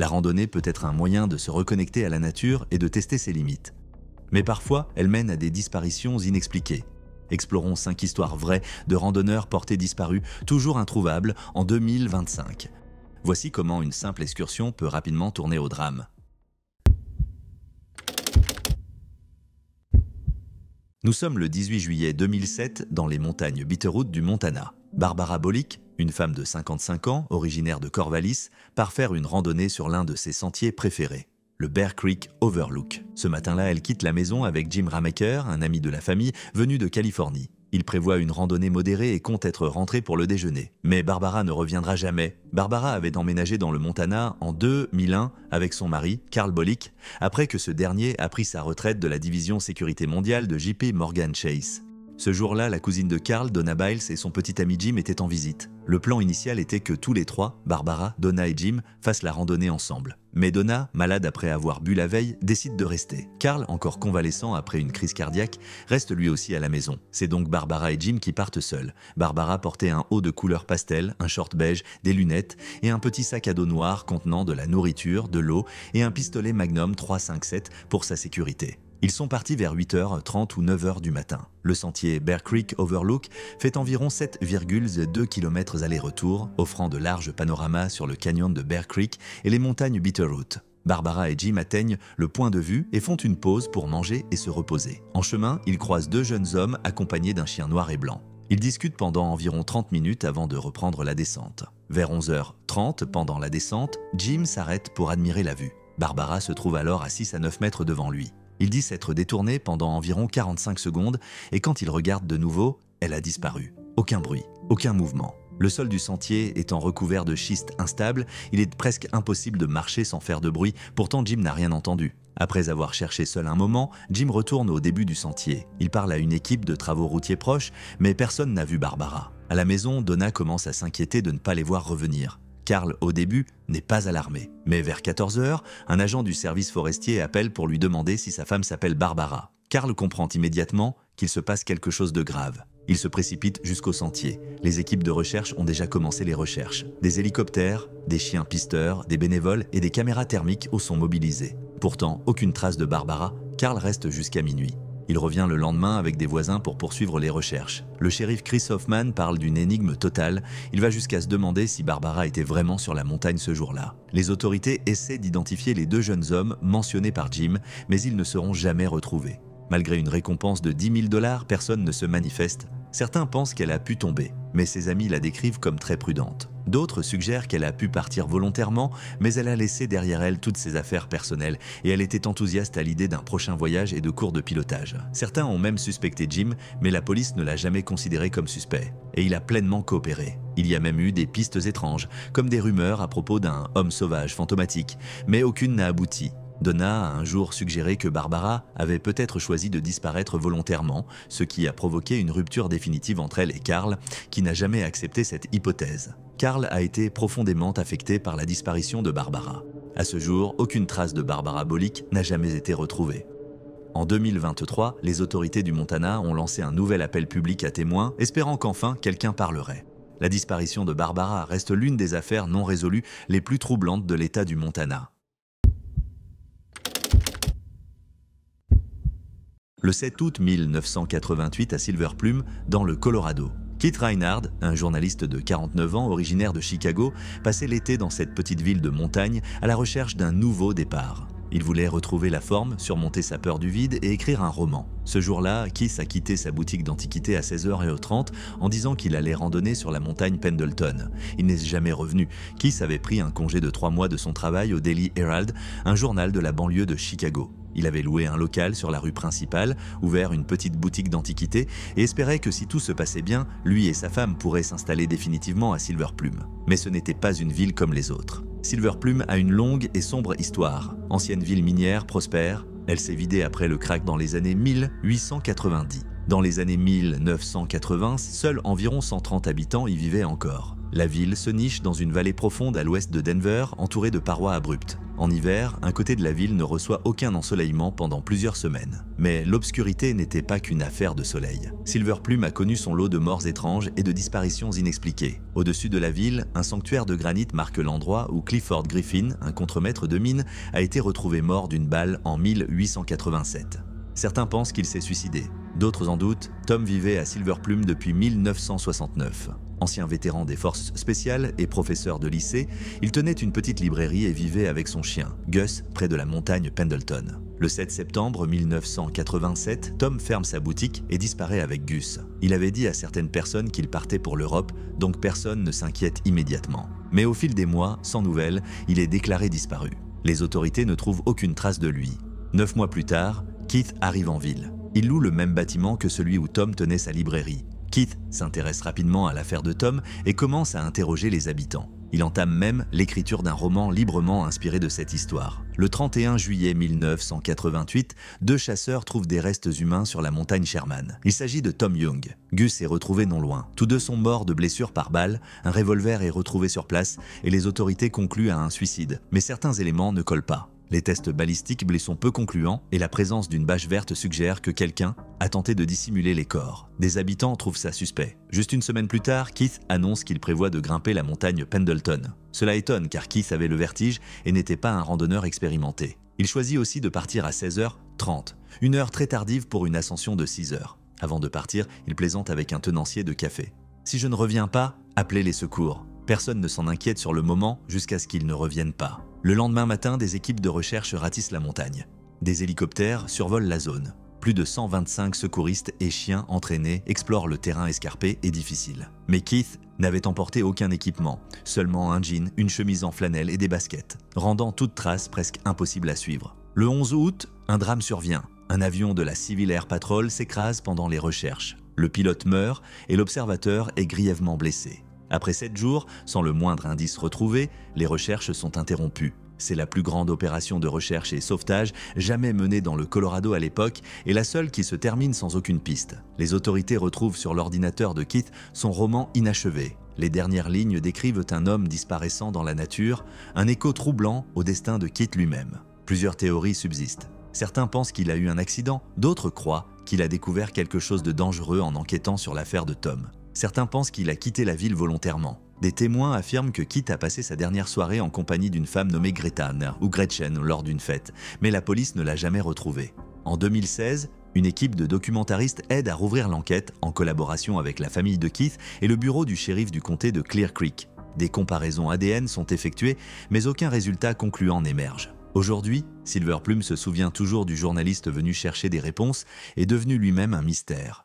La randonnée peut être un moyen de se reconnecter à la nature et de tester ses limites. Mais parfois, elle mène à des disparitions inexpliquées. Explorons 5 histoires vraies de randonneurs portés disparus, toujours introuvables, en 2025. Voici comment une simple excursion peut rapidement tourner au drame. Nous sommes le 18 juillet 2007 dans les montagnes Bitterroot du Montana. Barbara Bolick, une femme de 55 ans, originaire de Corvallis, part faire une randonnée sur l'un de ses sentiers préférés, le Bear Creek Overlook. Ce matin-là, elle quitte la maison avec Jim Ramaker, un ami de la famille venu de Californie. Il prévoit une randonnée modérée et compte être rentré pour le déjeuner. Mais Barbara ne reviendra jamais. Barbara avait emménagé dans le Montana en 2001 avec son mari, Carl Bolick, après que ce dernier a pris sa retraite de la division sécurité mondiale de JP Morgan Chase. Ce jour-là, la cousine de Carl, Donna Biles, et son petit ami Jim étaient en visite. Le plan initial était que tous les trois, Barbara, Donna et Jim, fassent la randonnée ensemble. Mais Donna, malade après avoir bu la veille, décide de rester. Carl, encore convalescent après une crise cardiaque, reste lui aussi à la maison. C'est donc Barbara et Jim qui partent seuls. Barbara portait un haut de couleur pastel, un short beige, des lunettes et un petit sac à dos noir contenant de la nourriture, de l'eau et un pistolet Magnum 357 pour sa sécurité. Ils sont partis vers 8h30 ou 9h du matin. Le sentier Bear Creek Overlook fait environ 7,2 km aller-retour, offrant de larges panoramas sur le canyon de Bear Creek et les montagnes Bitterroot. Barbara et Jim atteignent le point de vue et font une pause pour manger et se reposer. En chemin, ils croisent 2 jeunes hommes accompagnés d'un chien noir et blanc. Ils discutent pendant environ 30 minutes avant de reprendre la descente. Vers 11h30, pendant la descente, Jim s'arrête pour admirer la vue. Barbara se trouve alors à 6 à 9 mètres devant lui. Il dit s'être détourné pendant environ 45 secondes et quand il regarde de nouveau, elle a disparu. Aucun bruit, aucun mouvement. Le sol du sentier étant recouvert de schiste instable, il est presque impossible de marcher sans faire de bruit, pourtant Jim n'a rien entendu. Après avoir cherché seul un moment, Jim retourne au début du sentier. Il parle à une équipe de travaux routiers proches, mais personne n'a vu Barbara. À la maison, Donna commence à s'inquiéter de ne pas les voir revenir. Carl, au début, n'est pas alarmé. Mais vers 14h, un agent du service forestier appelle pour lui demander si sa femme s'appelle Barbara. Carl comprend immédiatement qu'il se passe quelque chose de grave. Il se précipite jusqu'au sentier. Les équipes de recherche ont déjà commencé les recherches. Des hélicoptères, des chiens pisteurs, des bénévoles et des caméras thermiques sont mobilisés. Pourtant, aucune trace de Barbara. Carl reste jusqu'à minuit. Il revient le lendemain avec des voisins pour poursuivre les recherches. Le shérif Chris Hoffman parle d'une énigme totale. Il va jusqu'à se demander si Barbara était vraiment sur la montagne ce jour-là. Les autorités essaient d'identifier les 2 jeunes hommes mentionnés par Jim, mais ils ne seront jamais retrouvés. Malgré une récompense de $10 000, personne ne se manifeste. Certains pensent qu'elle a pu tomber, mais ses amis la décrivent comme très prudente. D'autres suggèrent qu'elle a pu partir volontairement, mais elle a laissé derrière elle toutes ses affaires personnelles et elle était enthousiaste à l'idée d'un prochain voyage et de cours de pilotage. Certains ont même suspecté Jim, mais la police ne l'a jamais considéré comme suspect. Et il a pleinement coopéré. Il y a même eu des pistes étranges, comme des rumeurs à propos d'un homme sauvage fantomatique, mais aucune n'a abouti. Donna a un jour suggéré que Barbara avait peut-être choisi de disparaître volontairement, ce qui a provoqué une rupture définitive entre elle et Carl, qui n'a jamais accepté cette hypothèse. Carl a été profondément affecté par la disparition de Barbara. À ce jour, aucune trace de Barbara Bolick n'a jamais été retrouvée. En 2023, les autorités du Montana ont lancé un nouvel appel public à témoins, espérant qu'enfin quelqu'un parlerait. La disparition de Barbara reste l'une des affaires non résolues les plus troublantes de l'État du Montana. Le 7 août 1988 à Silver Plume, dans le Colorado. Kit Reinhard, un journaliste de 49 ans originaire de Chicago, passait l'été dans cette petite ville de montagne à la recherche d'un nouveau départ. Il voulait retrouver la forme, surmonter sa peur du vide et écrire un roman. Ce jour-là, Keith a quitté sa boutique d'antiquités à 16h30 en disant qu'il allait randonner sur la montagne Pendleton. Il n'est jamais revenu. Keith avait pris un congé de 3 mois de son travail au Daily Herald, un journal de la banlieue de Chicago. Il avait loué un local sur la rue principale, ouvert une petite boutique d'antiquités et espérait que si tout se passait bien, lui et sa femme pourraient s'installer définitivement à Silver Plume. Mais ce n'était pas une ville comme les autres. Silver Plume a une longue et sombre histoire. Ancienne ville minière prospère, elle s'est vidée après le krach dans les années 1890. Dans les années 1980, seuls environ 130 habitants y vivaient encore. La ville se niche dans une vallée profonde à l'ouest de Denver, entourée de parois abruptes. En hiver, un côté de la ville ne reçoit aucun ensoleillement pendant plusieurs semaines. Mais l'obscurité n'était pas qu'une affaire de soleil. Silverplume a connu son lot de morts étranges et de disparitions inexpliquées. Au-dessus de la ville, un sanctuaire de granit marque l'endroit où Clifford Griffin, un contremaître de mine, a été retrouvé mort d'une balle en 1887. Certains pensent qu'il s'est suicidé. D'autres en doutent. Tom vivait à Silverplume depuis 1969. Ancien vétéran des forces spéciales et professeur de lycée, il tenait une petite librairie et vivait avec son chien, Gus, près de la montagne Pendleton. Le 7 septembre 1987, Tom ferme sa boutique et disparaît avec Gus. Il avait dit à certaines personnes qu'il partait pour l'Europe, donc personne ne s'inquiète immédiatement. Mais au fil des mois, sans nouvelles, il est déclaré disparu. Les autorités ne trouvent aucune trace de lui. 9 mois plus tard, Keith arrive en ville. Il loue le même bâtiment que celui où Tom tenait sa librairie. Keith s'intéresse rapidement à l'affaire de Tom et commence à interroger les habitants. Il entame même l'écriture d'un roman librement inspiré de cette histoire. Le 31 juillet 1988, 2 chasseurs trouvent des restes humains sur la montagne Sherman. Il s'agit de Tom Young. Gus est retrouvé non loin. Tous deux sont morts de blessures par balle, un revolver est retrouvé sur place et les autorités concluent à un suicide. Mais certains éléments ne collent pas. Les tests balistiques sont peu concluants et la présence d'une bâche verte suggère que quelqu'un a tenté de dissimuler les corps. Des habitants trouvent ça suspect. Juste une semaine plus tard, Keith annonce qu'il prévoit de grimper la montagne Pendleton. Cela étonne car Keith avait le vertige et n'était pas un randonneur expérimenté. Il choisit aussi de partir à 16h30, une heure très tardive pour une ascension de 6 heures. Avant de partir, il plaisante avec un tenancier de café. « Si je ne reviens pas, appelez les secours. » Personne ne s'en inquiète sur le moment jusqu'à ce qu'ils ne reviennent pas. Le lendemain matin, des équipes de recherche ratissent la montagne. Des hélicoptères survolent la zone. Plus de 125 secouristes et chiens entraînés explorent le terrain escarpé et difficile. Mais Keith n'avait emporté aucun équipement, seulement un jean, une chemise en flanelle et des baskets, rendant toute trace presque impossible à suivre. Le 11 août, un drame survient. Un avion de la Civil Air Patrol s'écrase pendant les recherches. Le pilote meurt et l'observateur est grièvement blessé. Après 7 jours, sans le moindre indice retrouvé, les recherches sont interrompues. C'est la plus grande opération de recherche et sauvetage jamais menée dans le Colorado à l'époque et la seule qui se termine sans aucune piste. Les autorités retrouvent sur l'ordinateur de Keith son roman inachevé. Les dernières lignes décrivent un homme disparaissant dans la nature, un écho troublant au destin de Keith lui-même. Plusieurs théories subsistent. Certains pensent qu'il a eu un accident, d'autres croient qu'il a découvert quelque chose de dangereux en enquêtant sur l'affaire de Tom. Certains pensent qu'il a quitté la ville volontairement. Des témoins affirment que Keith a passé sa dernière soirée en compagnie d'une femme nommée Greta ou Gretchen lors d'une fête, mais la police ne l'a jamais retrouvé. En 2016, une équipe de documentaristes aide à rouvrir l'enquête en collaboration avec la famille de Keith et le bureau du shérif du comté de Clear Creek. Des comparaisons ADN sont effectuées, mais aucun résultat concluant n'émerge. Aujourd'hui, Silverplume se souvient toujours du journaliste venu chercher des réponses et devenu lui-même un mystère.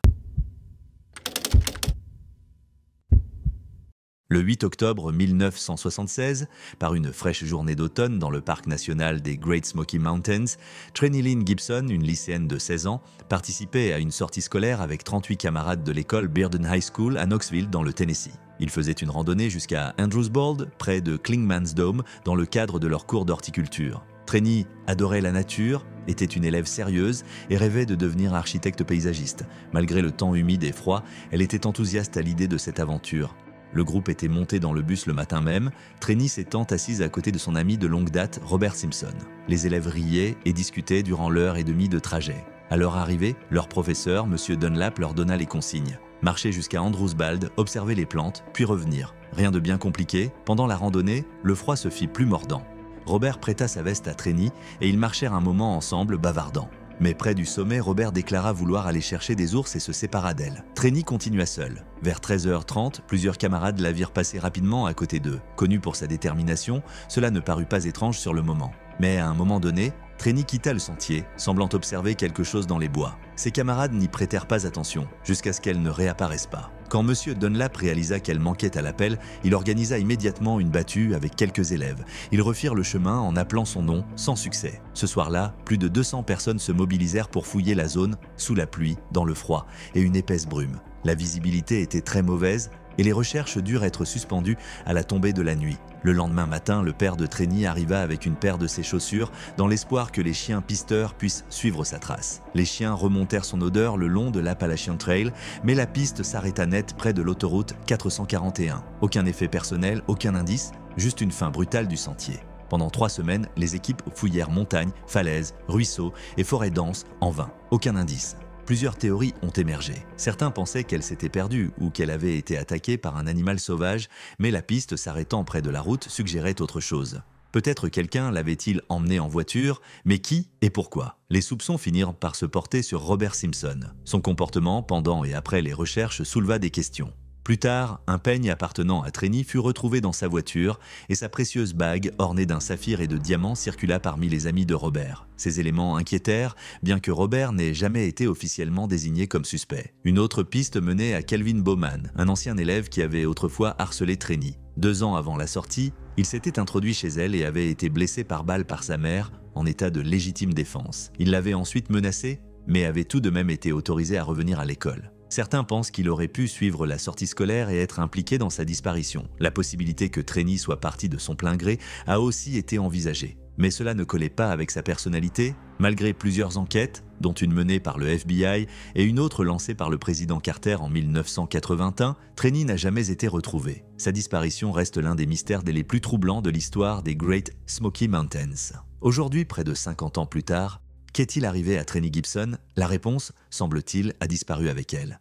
Le 8 octobre 1976, par une fraîche journée d'automne dans le parc national des Great Smoky Mountains, Trenny Lynn Gibson, une lycéenne de 16 ans, participait à une sortie scolaire avec 38 camarades de l'école Bearden High School à Knoxville dans le Tennessee. Ils faisaient une randonnée jusqu'à Andrewsbald, près de Clingman's Dome, dans le cadre de leur cours d'horticulture. Trenny adorait la nature, était une élève sérieuse et rêvait de devenir architecte paysagiste. Malgré le temps humide et froid, elle était enthousiaste à l'idée de cette aventure. Le groupe était monté dans le bus le matin même, Trenny s'étant assise à côté de son ami de longue date, Robert Simpson. Les élèves riaient et discutaient durant l'heure et demie de trajet. À leur arrivée, leur professeur, M. Dunlap, leur donna les consignes. Marcher jusqu'à Andrewsbald, observer les plantes, puis revenir. Rien de bien compliqué, pendant la randonnée, le froid se fit plus mordant. Robert prêta sa veste à Trenny et ils marchèrent un moment ensemble, bavardant. Mais près du sommet, Robert déclara vouloir aller chercher des ours et se sépara d'elle. Trenny continua seule. Vers 13h30, plusieurs camarades la virent passer rapidement à côté d'eux. Connu pour sa détermination, cela ne parut pas étrange sur le moment. Mais à un moment donné, Trenny quitta le sentier, semblant observer quelque chose dans les bois. Ses camarades n'y prêtèrent pas attention, jusqu'à ce qu'elle ne réapparaisse pas. Quand M. Dunlap réalisa qu'elle manquait à l'appel, il organisa immédiatement une battue avec quelques élèves. Ils refirent le chemin en appelant son nom, sans succès. Ce soir-là, plus de 200 personnes se mobilisèrent pour fouiller la zone, sous la pluie, dans le froid et une épaisse brume. La visibilité était très mauvaise et les recherches durent être suspendues à la tombée de la nuit. Le lendemain matin, le père de Trenny arriva avec une paire de ses chaussures dans l'espoir que les chiens pisteurs puissent suivre sa trace. Les chiens remontèrent son odeur le long de l'Appalachian Trail, mais la piste s'arrêta net près de l'autoroute 441. Aucun effet personnel, aucun indice, juste une fin brutale du sentier. Pendant 3 semaines, les équipes fouillèrent montagnes, falaises, ruisseaux et forêts denses en vain. Aucun indice. Plusieurs théories ont émergé. Certains pensaient qu'elle s'était perdue ou qu'elle avait été attaquée par un animal sauvage, mais la piste s'arrêtant près de la route suggérait autre chose. Peut-être quelqu'un l'avait-il emmenée en voiture, mais qui et pourquoi? Les soupçons finirent par se porter sur Robert Simpson. Son comportement pendant et après les recherches souleva des questions. Plus tard, un peigne appartenant à Trenny fut retrouvé dans sa voiture et sa précieuse bague ornée d'un saphir et de diamants circula parmi les amis de Robert. Ces éléments inquiétèrent, bien que Robert n'ait jamais été officiellement désigné comme suspect. Une autre piste menait à Kelvin Bowman, un ancien élève qui avait autrefois harcelé Trenny. 2 ans avant la sortie, il s'était introduit chez elle et avait été blessé par balle par sa mère en état de légitime défense. Il l'avait ensuite menacé, mais avait tout de même été autorisé à revenir à l'école. Certains pensent qu'il aurait pu suivre la sortie scolaire et être impliqué dans sa disparition. La possibilité que Trenny soit parti de son plein gré a aussi été envisagée. Mais cela ne collait pas avec sa personnalité. Malgré plusieurs enquêtes, dont une menée par le FBI et une autre lancée par le président Carter en 1981, Trenny n'a jamais été retrouvé. Sa disparition reste l'un des mystères les plus troublants de l'histoire des Great Smoky Mountains. Aujourd'hui, près de 50 ans plus tard, qu'est-il arrivé à Trenny Gibson? La réponse, semble-t-il, a disparu avec elle.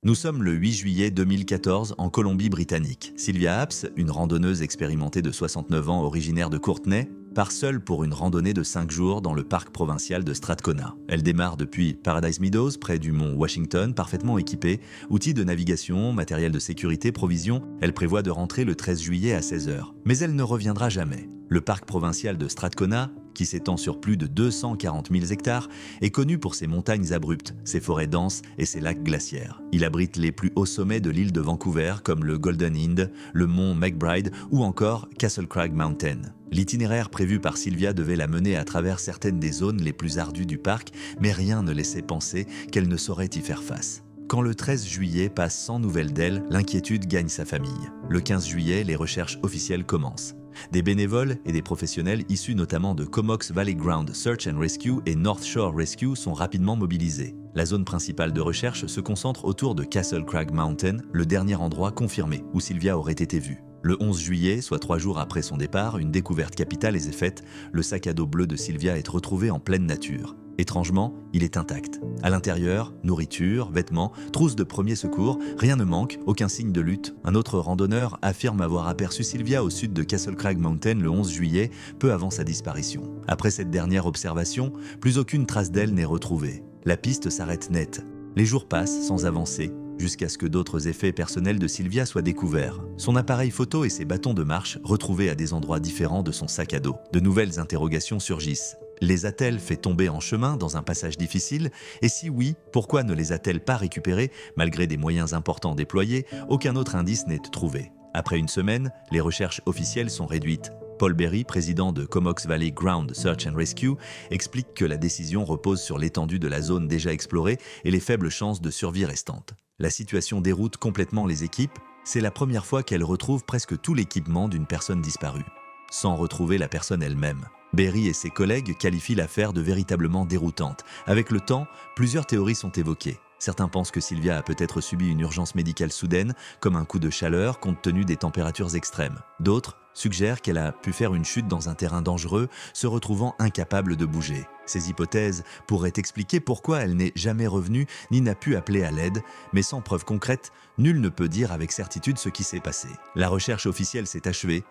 Nous sommes le 8 juillet 2014 en Colombie-Britannique. Sylvia Apps, une randonneuse expérimentée de 69 ans originaire de Courtenay, part seule pour une randonnée de 5 jours dans le parc provincial de Strathcona. Elle démarre depuis Paradise Meadows, près du mont Washington, parfaitement équipée, outils de navigation, matériel de sécurité, provisions. Elle prévoit de rentrer le 13 juillet à 16 h. Mais elle ne reviendra jamais. Le parc provincial de Strathcona, qui s'étend sur plus de 240 000 hectares, est connu pour ses montagnes abruptes, ses forêts denses et ses lacs glaciaires. Il abrite les plus hauts sommets de l'île de Vancouver, comme le Golden Hind, le mont McBride ou encore Castle Crag Mountain. L'itinéraire prévu par Sylvia devait la mener à travers certaines des zones les plus ardues du parc, mais rien ne laissait penser qu'elle ne saurait y faire face. Quand le 13 juillet passe sans nouvelles d'elle, l'inquiétude gagne sa famille. Le 15 juillet, les recherches officielles commencent. Des bénévoles et des professionnels issus notamment de Comox Valley Ground Search and Rescue et North Shore Rescue sont rapidement mobilisés. La zone principale de recherche se concentre autour de Castle Crag Mountain, le dernier endroit confirmé où Sylvia aurait été vue. Le 11 juillet, soit 3 jours après son départ, une découverte capitale est faite. Le sac à dos bleu de Sylvia est retrouvé en pleine nature. Étrangement, il est intact. À l'intérieur, nourriture, vêtements, trousse de premiers secours, rien ne manque, aucun signe de lutte. Un autre randonneur affirme avoir aperçu Sylvia au sud de Castle Crag Mountain le 11 juillet, peu avant sa disparition. Après cette dernière observation, plus aucune trace d'elle n'est retrouvée. La piste s'arrête net. Les jours passent sans avancer, jusqu'à ce que d'autres effets personnels de Sylvia soient découverts. Son appareil photo et ses bâtons de marche retrouvés à des endroits différents de son sac à dos. De nouvelles interrogations surgissent. Les a-t-elle fait tomber en chemin dans un passage difficile? Et si oui, pourquoi ne les a-t-elle pas récupérés? Malgré des moyens importants déployés, aucun autre indice n'est trouvé. Après une semaine, les recherches officielles sont réduites. Paul Berry, président de Comox Valley Ground Search and Rescue, explique que la décision repose sur l'étendue de la zone déjà explorée et les faibles chances de survie restantes. La situation déroute complètement les équipes. C'est la première fois qu'elles retrouvent presque tout l'équipement d'une personne disparue, sans retrouver la personne elle-même. Berry et ses collègues qualifient l'affaire de véritablement déroutante. Avec le temps, plusieurs théories sont évoquées. Certains pensent que Sylvia a peut-être subi une urgence médicale soudaine, comme un coup de chaleur compte tenu des températures extrêmes. D'autres suggèrent qu'elle a pu faire une chute dans un terrain dangereux, se retrouvant incapable de bouger. Ces hypothèses pourraient expliquer pourquoi elle n'est jamais revenue ni n'a pu appeler à l'aide, mais sans preuve concrète, nul ne peut dire avec certitude ce qui s'est passé. La recherche officielle s'est achevée.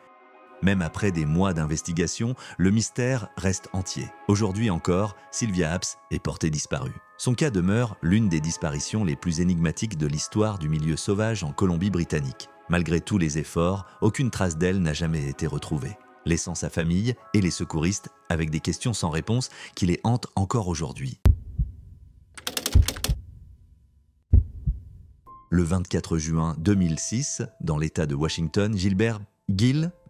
Même après des mois d'investigation, le mystère reste entier. Aujourd'hui encore, Sylvia Apps est portée disparue. Son cas demeure l'une des disparitions les plus énigmatiques de l'histoire du milieu sauvage en Colombie-Britannique. Malgré tous les efforts, aucune trace d'elle n'a jamais été retrouvée, laissant sa famille et les secouristes avec des questions sans réponse qui les hantent encore aujourd'hui. Le 24 juin 2006, dans l'État de Washington, Gilbert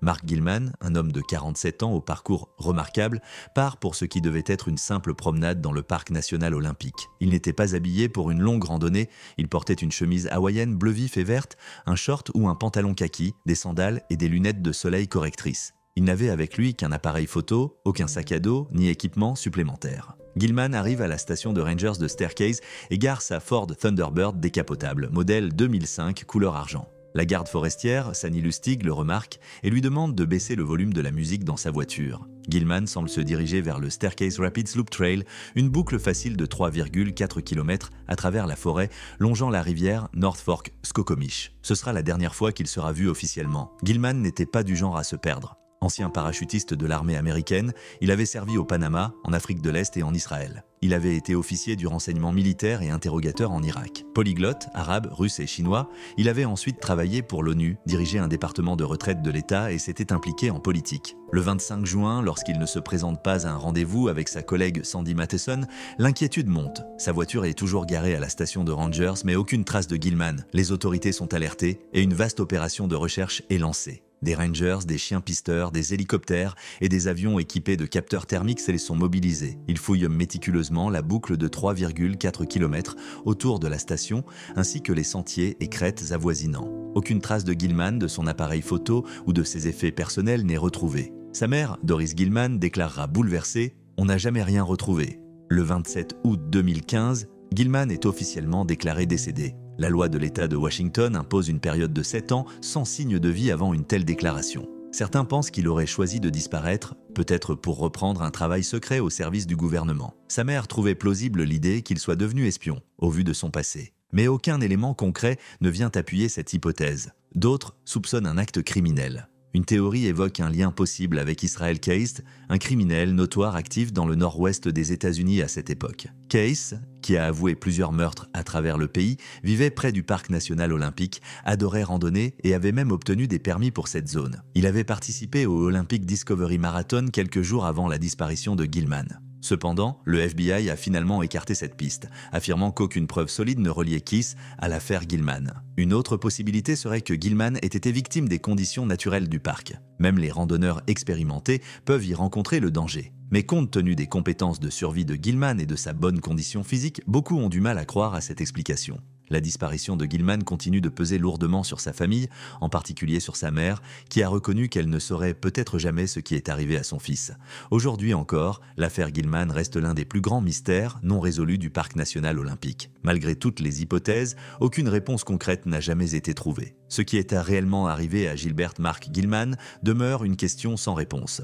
Mark Gilman, un homme de 47 ans au parcours remarquable, part pour ce qui devait être une simple promenade dans le parc national olympique. Il n'était pas habillé pour une longue randonnée, il portait une chemise hawaïenne bleu vif et verte, un short ou un pantalon kaki, des sandales et des lunettes de soleil correctrices. Il n'avait avec lui qu'un appareil photo, aucun sac à dos, ni équipement supplémentaire. Gilman arrive à la station de Rangers de Staircase et gare sa Ford Thunderbird décapotable, modèle 2005, couleur argent. La garde forestière, Sani Lustig, le remarque et lui demande de baisser le volume de la musique dans sa voiture. Gilman semble se diriger vers le Staircase Rapids Loop Trail, une boucle facile de 3,4 km à travers la forêt, longeant la rivière North Fork Skokomish. Ce sera la dernière fois qu'il sera vu officiellement. Gilman n'était pas du genre à se perdre. Ancien parachutiste de l'armée américaine, il avait servi au Panama, en Afrique de l'Est et en Israël. Il avait été officier du renseignement militaire et interrogateur en Irak. Polyglotte, arabe, russe et chinois, il avait ensuite travaillé pour l'ONU, dirigé un département de retraite de l'État et s'était impliqué en politique. Le 25 juin, lorsqu'il ne se présente pas à un rendez-vous avec sa collègue Sandy Matheson, l'inquiétude monte. Sa voiture est toujours garée à la station de Rangers, mais aucune trace de Gilman. Les autorités sont alertées et une vaste opération de recherche est lancée. Des Rangers, des chiens pisteurs, des hélicoptères et des avions équipés de capteurs thermiques sont mobilisés. Ils fouillent méticuleusement la boucle de 3,4 km autour de la station, ainsi que les sentiers et crêtes avoisinants. Aucune trace de Gilman, de son appareil photo ou de ses effets personnels n'est retrouvée. Sa mère, Doris Gilman, déclarera bouleversée « On n'a jamais rien retrouvé ». Le 27 août 2015, Gilman est officiellement déclaré décédé. La loi de l'État de Washington impose une période de 7 ans sans signe de vie avant une telle déclaration. Certains pensent qu'il aurait choisi de disparaître, peut-être pour reprendre un travail secret au service du gouvernement. Sa mère trouvait plausible l'idée qu'il soit devenu espion, au vu de son passé. Mais aucun élément concret ne vient appuyer cette hypothèse. D'autres soupçonnent un acte criminel. Une théorie évoque un lien possible avec Israel Keist, un criminel notoire actif dans le nord-ouest des États-Unis à cette époque. Keist, qui a avoué plusieurs meurtres à travers le pays, vivait près du parc national olympique, adorait randonner et avait même obtenu des permis pour cette zone. Il avait participé au Olympic Discovery Marathon quelques jours avant la disparition de Gilman. Cependant, le FBI a finalement écarté cette piste, affirmant qu'aucune preuve solide ne reliait Keith à l'affaire Gilman. Une autre possibilité serait que Gilman ait été victime des conditions naturelles du parc. Même les randonneurs expérimentés peuvent y rencontrer le danger. Mais compte tenu des compétences de survie de Gilman et de sa bonne condition physique, beaucoup ont du mal à croire à cette explication. La disparition de Gilman continue de peser lourdement sur sa famille, en particulier sur sa mère, qui a reconnu qu'elle ne saurait peut-être jamais ce qui est arrivé à son fils. Aujourd'hui encore, l'affaire Gilman reste l'un des plus grands mystères non résolus du parc national olympique. Malgré toutes les hypothèses, aucune réponse concrète n'a jamais été trouvée. Ce qui est réellement arrivé à Gilbert Mark Gilman demeure une question sans réponse.